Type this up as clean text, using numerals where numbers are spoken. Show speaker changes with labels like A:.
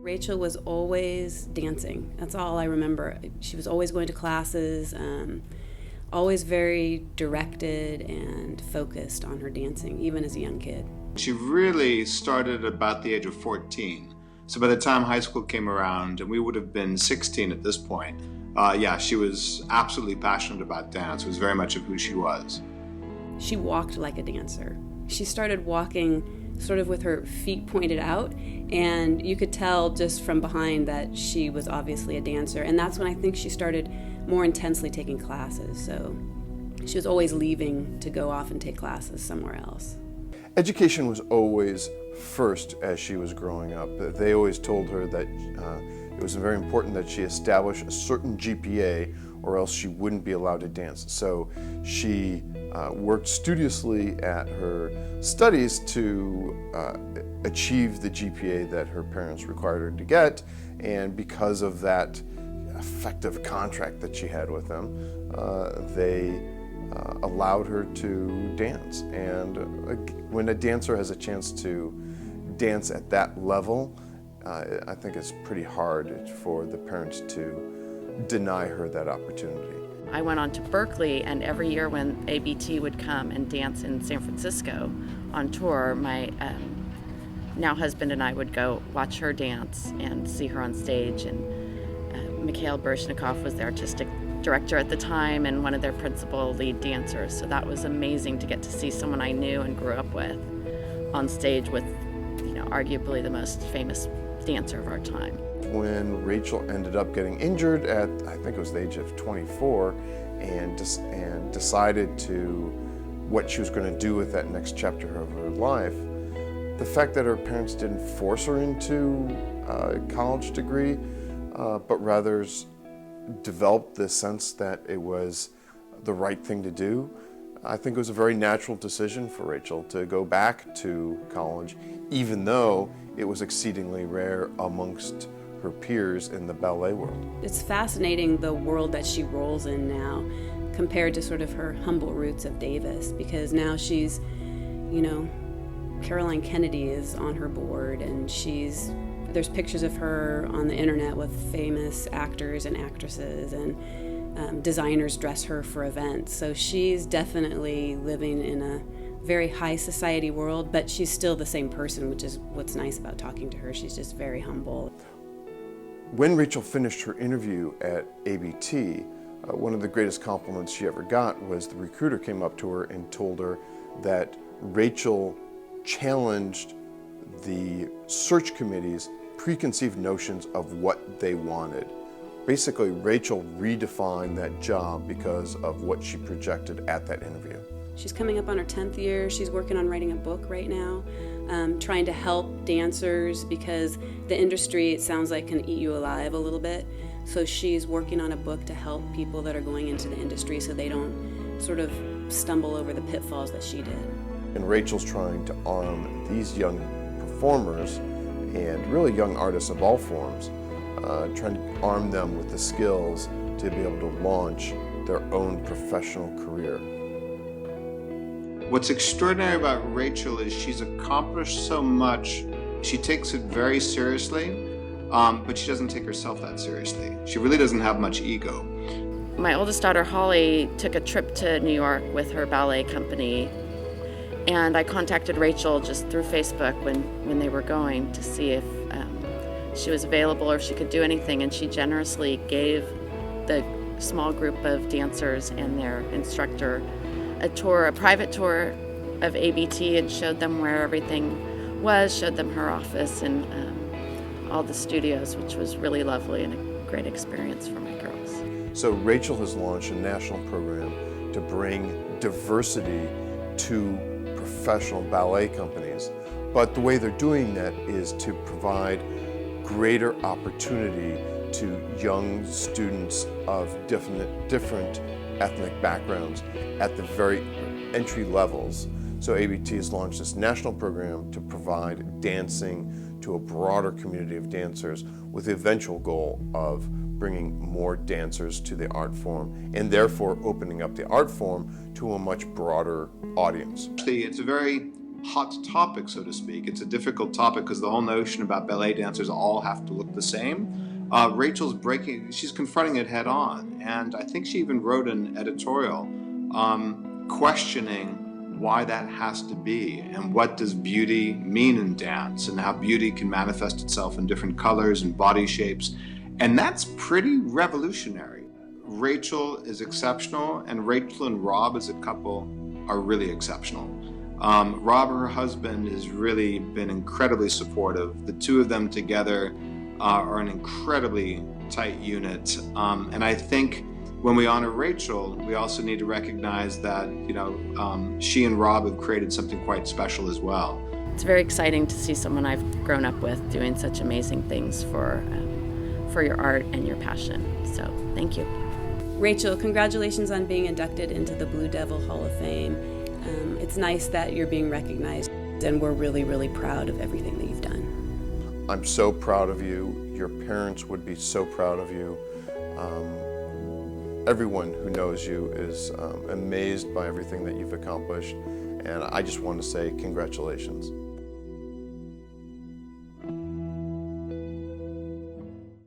A: Rachel was always dancing. That's all I remember. She was always going to classes, always very directed and focused on her dancing, even as a young kid.
B: She really started about the age of 14. So by the time high school came around, and we would have been 16 at this point, she was absolutely passionate about dance. It was very much of who she was.
A: She walked like a dancer. She started walking sort of with her feet pointed out, and you could tell just from behind that she was obviously a dancer. And that's when I think she started more intensely taking classes. So she was always leaving to go off and take classes somewhere else.
C: Education was always first as she was growing up. They always told her that it was very important that she establish a certain GPA or else she wouldn't be allowed to dance. So she worked studiously at her studies to achieve the GPA that her parents required her to get, and because of that effective contract that she had with them, they allowed her to dance. And when a dancer has a chance to dance at that level, I think it's pretty hard for the parents to deny her that opportunity.
D: I went on to Berkeley, and every year when ABT would come and dance in San Francisco on tour, my now husband and I would go watch her dance and see her on stage. And Mikhail Baryshnikov was the artistic director at the time and one of their principal lead dancers. So that was amazing to get to see someone I knew and grew up with on stage with, arguably the most famous dancer of our time.
C: When Rachel ended up getting injured at, I think it was the age of 24, and decided to what she was going to do with that next chapter of her life, the fact that her parents didn't force her into a college degree, but rather developed the sense that it was the right thing to do, I think it was a very natural decision for Rachel to go back to college, even though it was exceedingly rare amongst her peers in the ballet world.
A: It's fascinating the world that she rolls in now compared to sort of her humble roots of Davis, because now she's, Caroline Kennedy is on her board, and there's pictures of her on the internet with famous actors and actresses, and designers dress her for events. So she's definitely living in a very high society world, but she's still the same person, which is what's nice about talking to her. She's just very humble.
C: When Rachel finished her interview at ABT, one of the greatest compliments she ever got was the recruiter came up to her and told her that Rachel challenged the search committee's preconceived notions of what they wanted. Basically, Rachel redefined that job because of what she projected at that interview.
A: She's coming up on her 10th year. She's working on writing a book right now, trying to help dancers, because the industry, it sounds like, can eat you alive a little bit. So she's working on a book to help people that are going into the industry so they don't sort of stumble over the pitfalls that she did.
C: And Rachel's trying to arm these young performers and really young artists of all forms, trying to arm them with the skills to be able to launch their own professional career.
B: What's extraordinary about Rachel is she's accomplished so much. She takes it very seriously, but she doesn't take herself that seriously. She really doesn't have much ego.
D: My oldest daughter, Holly, took a trip to New York with her ballet company, and I contacted Rachel just through Facebook when they were going to see if she was available or if she could do anything, and she generously gave the small group of dancers and their instructor a private tour of ABT, and showed them where everything was, showed them her office and all the studios, which was really lovely and a great experience for my girls.
C: So Rachel has launched a national program to bring diversity to professional ballet companies, but the way they're doing that is to provide greater opportunity to young students of different ethnic backgrounds at the very entry levels. So ABT has launched this national program to provide dancing to a broader community of dancers, with the eventual goal of bringing more dancers to the art form, and therefore opening up the art form to a much broader audience.
B: It's a very hot topic, so to speak. It's a difficult topic because the whole notion about ballet dancers all have to look the same. She's confronting it head on. And I think she even wrote an editorial questioning why that has to be and what does beauty mean in dance and how beauty can manifest itself in different colors and body shapes. And that's pretty revolutionary. Rachel is exceptional, and Rachel and Rob as a couple are really exceptional. Rob, her husband, has really been incredibly supportive. The two of them together are an incredibly tight unit. And I think when we honor Rachel, we also need to recognize that, she and Rob have created something quite special as well.
D: It's very exciting to see someone I've grown up with doing such amazing things for your art and your passion. So thank you.
A: Rachel, congratulations on being inducted into the Blue Devil Hall of Fame. It's nice that you're being recognized, and we're really, really proud of everything that you've done.
C: I'm so proud of you. Your parents would be so proud of you. Everyone who knows you is amazed by everything that you've accomplished, and I just want to say congratulations.